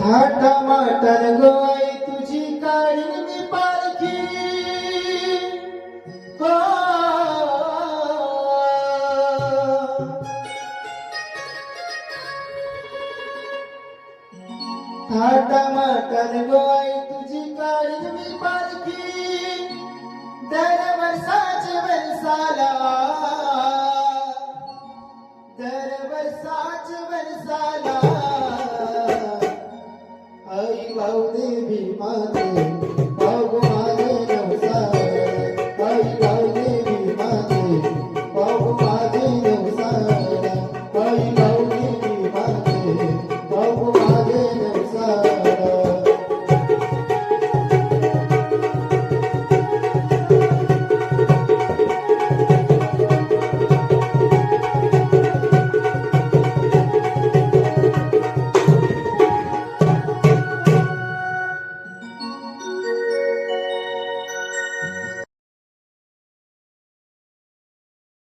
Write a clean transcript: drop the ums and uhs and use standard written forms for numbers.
थाटामाटात गोय तुझी काढीन मी पालखी हो. थाटामाटात गोय तुझी काढीन मी पालखी दर वर्षाच्या वर्षाला आई भाऊ देवी माते